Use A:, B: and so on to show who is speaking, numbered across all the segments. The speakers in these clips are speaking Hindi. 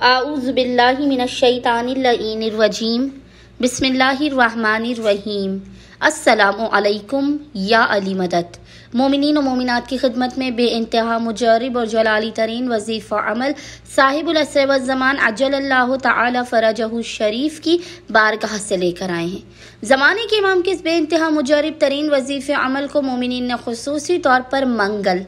A: आऊज़ु बिल्लाहि मिनश्शैतानिर्रजीम बिस्मिल्लाहिर्रहमानिर्रहीम। अस्सलामु अलैकुम या अली मदद। मोमिनीन और मोमिनात की खिदमत में बेइंतहा मुजर्रिब और जलाली तरीन वजीफ़ा अमल साहिबुल असर व ज़मान अज्जलल्लाहु तआला फ़रजहु शरीफ की बारगाह से लेकर आए हैं। ज़माने के इमाम के इस बेइंतहा मुजर्रिब तरीन वजीफ़े अमल को मोमिनीन ने खुसूसी तौर पर मंगल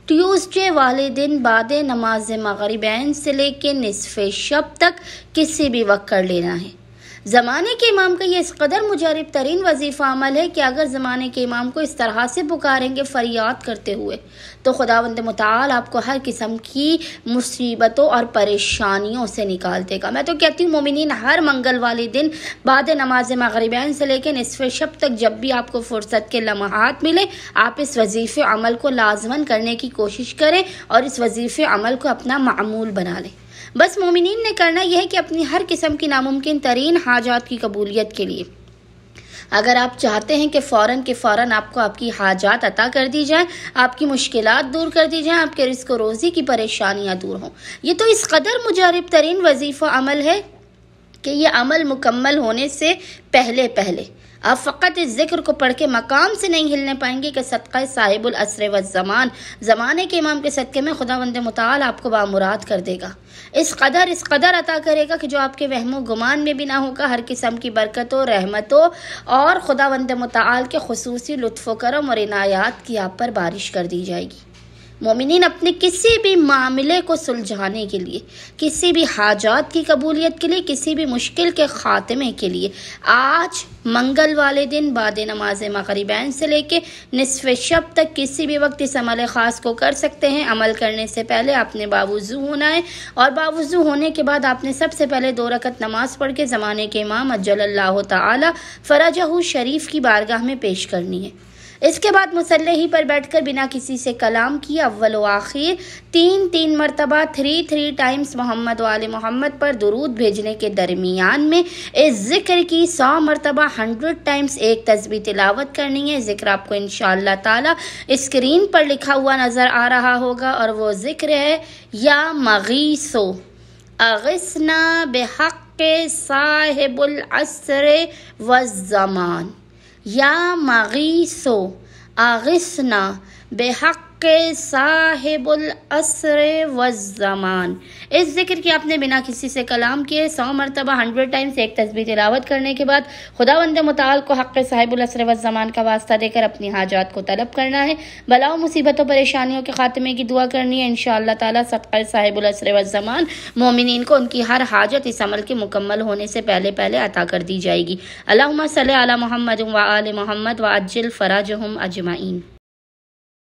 A: ट्यूसडे वाले दिन बाद नमाज मगरिबैन से लेकर निसफ़े शब तक किसी भी वक्त कर लेना है। ज़माने के इमाम का ये इस कदर मुजर्रिब तरीन वजीफ़ा अमल है कि अगर ज़माने के इमाम को इस तरह से पुकारेंगे फरियाद करते हुए तो खुदावंद मुताल आपको हर किस्म की मुसीबतों और परेशानियों से निकाल देगा। मैं तो कहती हूँ मोमिनीन हर मंगल वाले दिन बाद नमाज मगरिबैन से लेकर निसफ़े शब तक जब भी आपको फ़ुर्सत के लम्हात मिले आप इस वजीफ़े अमल को लाज़मन करने की कोशिश करें और इस वजीफ़े अमल को अपना मामूल बना लें। बस मोमिनीन ने करना यह है कि अपनी हर किस्म की नामुमकिन तरीन हाजात की कबूलियत के लिए अगर आप चाहते हैं कि फ़ौरन आपको आपकी हाजात अता कर दी जाए, आपकी मुश्किलात दूर कर दी जाए, आपके रिज़्क़ रोज़ी की परेशानियां दूर हों, ये तो इस कदर मुजर्रिब तरीन वजीफ़ा अमल है कि ये अमल मुकम्मल होने से पहले आप फ़कत इस ज़िक्र को पढ़ के मकाम से नहीं हिलने पाएंगे कि सदक़ा साहिबुल असर व ज़माने के इमाम के सदक़े में खुदावंद मुताल आपको बामुराद कर देगा। इस कदर अता करेगा कि जो आपके वहमो गुमान में भी ना होगा। हर किस्म की बरकतों, रहमतों और खुदावंद मुताल के खुसूसी लुत्फ़ो करम और इनायात की आप पर बारिश कर दी जाएगी। मोमिनीन अपने किसी भी मामले को सुलझाने के लिए, किसी भी हाजात की कबूलियत के लिए, किसी भी मुश्किल के ख़ात्मे के लिए आज मंगल वाले दिन बाद नमाज मगरिबैन से लेके निसफ़े शब तक किसी भी वक्त इस अमल ख़ास को कर सकते हैं। अमल करने से पहले आपने बावुज़ू होना है और बावुज़ू होने के बाद आपने सबसे पहले 2 रकत नमाज पढ़ के ज़माने के इमाम अज्जलल्लाहु तआला फ़रजहु शरीफ की बारगाह में पेश करनी है। इसके बाद मुसल्ले ही पर बैठकर बिना किसी से कलाम किए अव्वल व आखिर 3 मरतबा 3 टाइम्स मोहम्मद व आले मोहम्मद पर दुरूद भेजने के दरमियान में इस जिक्र की 100 मरतबा 100 टाइम्स एक तस्बीह तिलावत करनी है। जिक्र आपको इंशाअल्लाह ताला स्क्रीन पर लिखा हुआ नज़र आ रहा होगा और वो जिक्र है या मगीसो अगिसना बेहक़्क़े साहिबुल अस्र व ज़मान। या मगीसो आगिसना बेहक़्क़े साहिबुल अस्र व ज़मान। इस जिक्र की आपने बिना किसी से कलाम किए 100 मरतबा 100 टाइम्स एक तस्बीह तिलावत करने के बाद खुदावंद मुताल को हक़्क़े साहिबुल अस्र व ज़मान का वास्ता देकर अपनी हाजात को तलब करना है। बलाओं मुसीबतों परेशानियों के खात्मे की दुआ करनी है। इंशाअल्लाह ताला सदक़ा साहिबुल अस्र व ज़मान मोमिनीन को उनकी हर हाजत इस अमल के मुकम्मल होने से पहले अता कर दी जाएगी। अल्लाहुम्मा सल्लि अला मुहम्मद व आले मुहम्मद व अज्जिल फ़राजहुम अजमाइन।